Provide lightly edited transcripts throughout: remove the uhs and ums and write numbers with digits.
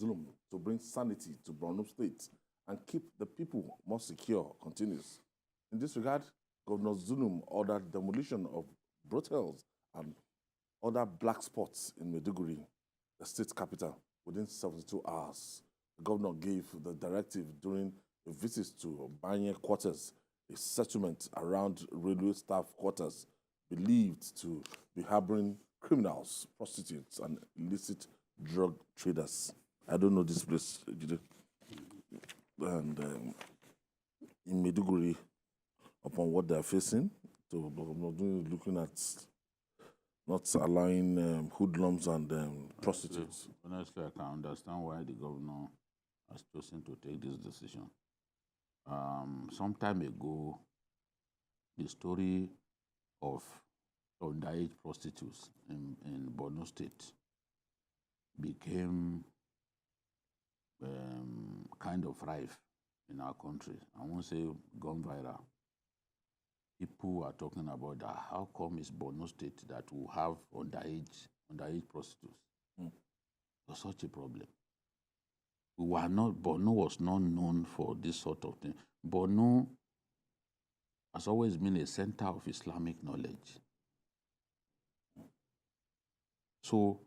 Zulum to bring sanity to Borno State and keep the people more secure continues. In this regard, Governor Zulum ordered demolition of brothels and other black spots in Maiduguri, the state capital, within 72 hours. The governor gave the directive during a visit to Banye quarters, a settlement around railway staff quarters believed to be harboring criminals, prostitutes, and illicit drug traders. I don't know this place, and in Maiduguri, upon what they're facing, so I'm looking at not allowing hoodlums and prostitutes. Honestly, I can understand why the governor has chosen to take this decision. Some time ago, the story of underage prostitutes in Borno State became kind of rife in our country. I won't say gone viral. People are talking about that. How come it's Borno State that will have underage prostitutes? Was such a problem. Borno was not known for this sort of thing. Borno has always been a center of Islamic knowledge. So,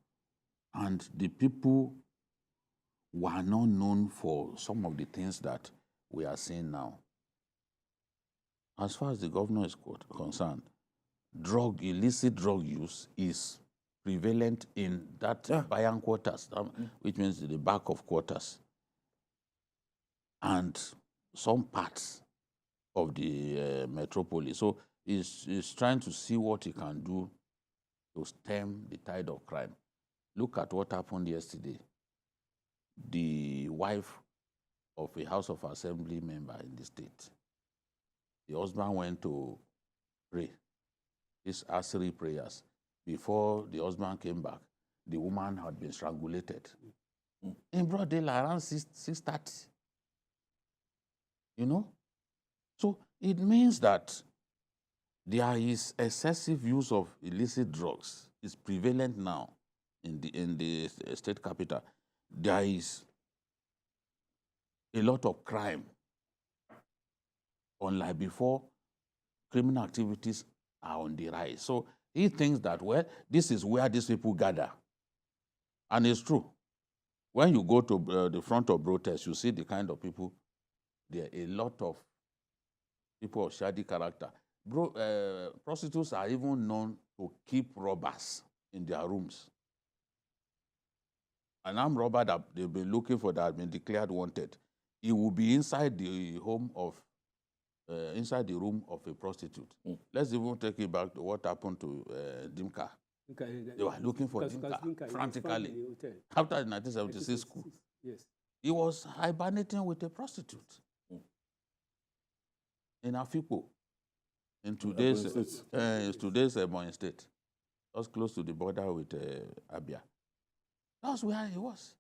and the people were not known for some of the things that we are seeing now. As far as the governor is concerned, illicit drug use is prevalent in that Bayan quarters, which means the back of quarters, and some parts of the metropolis. So he's trying to see what he can do to stem the tide of crime. Look at what happened yesterday. The wife of a House of Assembly member in the state, the husband went to pray, his Asri prayers. Before the husband came back, the woman had been strangulated. In broad daylight, around 6:30. You know? So it means that there is excessive use of illicit drugs. It's prevalent now in the state capital. There is a lot of crime. Unlike before, criminal activities are on the rise. So he thinks that, well, this is where these people gather. And it's true. When you go to the front of Brothels, you see the kind of people. There are a lot of people of shady character. Prostitutes are even known to keep robbers in their rooms. An armed robber that they've been looking for that has been declared wanted. He will be inside the home of, inside the room of a prostitute. Let's even take it back to what happened to Dimka. They were looking for Dimka frantically. After the 1976 coup, he was hibernating with a prostitute in Afikpo, in today's Ebonyi State, just close to the border with Abia. That's where he was.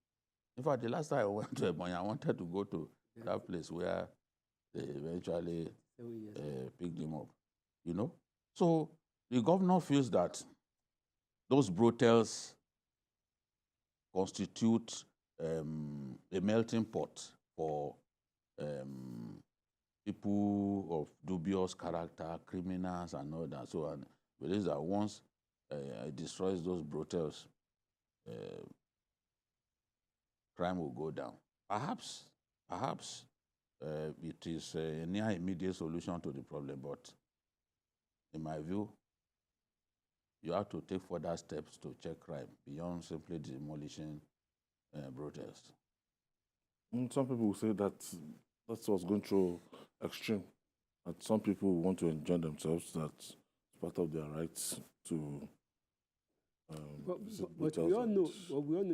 In fact, the last time I went to Ebonyi, I wanted to go to that place where they eventually picked him up. You know? So the governor feels that those brothels constitute a melting pot for people of dubious character, criminals, and all that. So, and believes that once it destroys those brothels, crime will go down. Perhaps it is a near immediate solution to the problem, but in my view, you have to take further steps to check crime beyond simply demolishing brothels. Some people will say that that's what's going through extreme. That some people want to enjoy themselves. That's part of their rights to. But we all know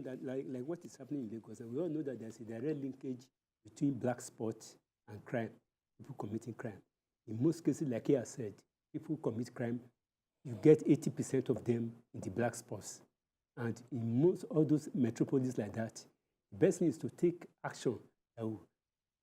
that, like what is happening in Lagos, and we all know that there's a direct linkage between black spot and crime, people committing crime. In most cases, like he has said, people commit crime, you get 80% of them in the black spots. And in most all those metropolises like that, the best thing is to take action that will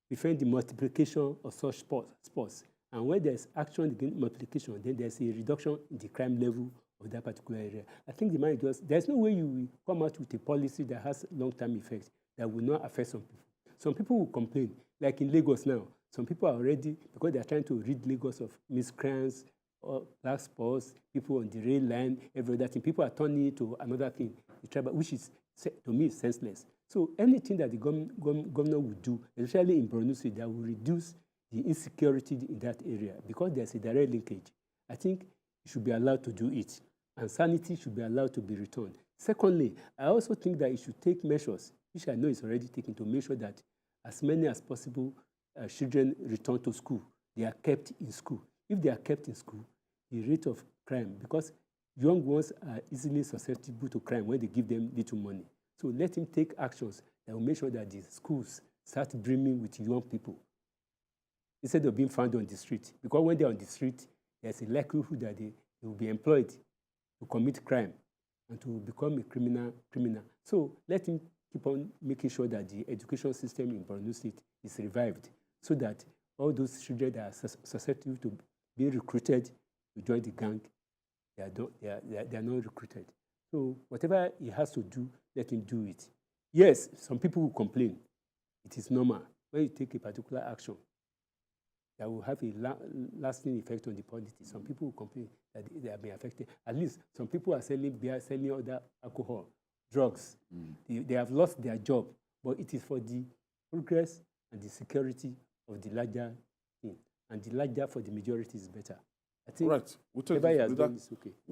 prevent the multiplication of such spots. And when there's action against multiplication, then there's a reduction in the crime level of that particular area. I think the man just, there's no way you will come out with a policy that has long-term effects. that will not affect some people. Some people will complain, like in Lagos now. Some people are already, because they are trying to rid Lagos of miscreants, or black spots, people on the rail line, every other thing. People are turning it to another thing, the tribal, which is, to me, senseless. So anything that the governor will do, especially in Borno State, that will reduce the insecurity in that area, because there's a direct linkage, I think it should be allowed to do it, and sanity should be allowed to be returned. Secondly, I also think that it should take measures, which I know is already taken, to make sure that as many as possible children return to school. They are kept in school. If they are kept in school, the rate of crime, because young ones are easily susceptible to crime when they give them little money. So let him take actions that will make sure that the schools start brimming with young people instead of being found on the street. Because when they're on the street, there's a likelihood that they will be employed to commit crime and to become a criminal. So let him keep on making sure that the education system in Borno State is revived, so that all those children that are susceptible to being recruited to join the gang, they are not recruited. So whatever he has to do, let him do it. Yes, some people will complain. It is normal. When you take a particular action, that will have a lasting effect on the polity. Some people will complain that they have been affected. At least some people are selling beer, selling other alcohol, drugs. They have lost their job, but it is for the progress and the security of the larger thing. And the larger for the majority is better. I think right. whatever he has done is okay.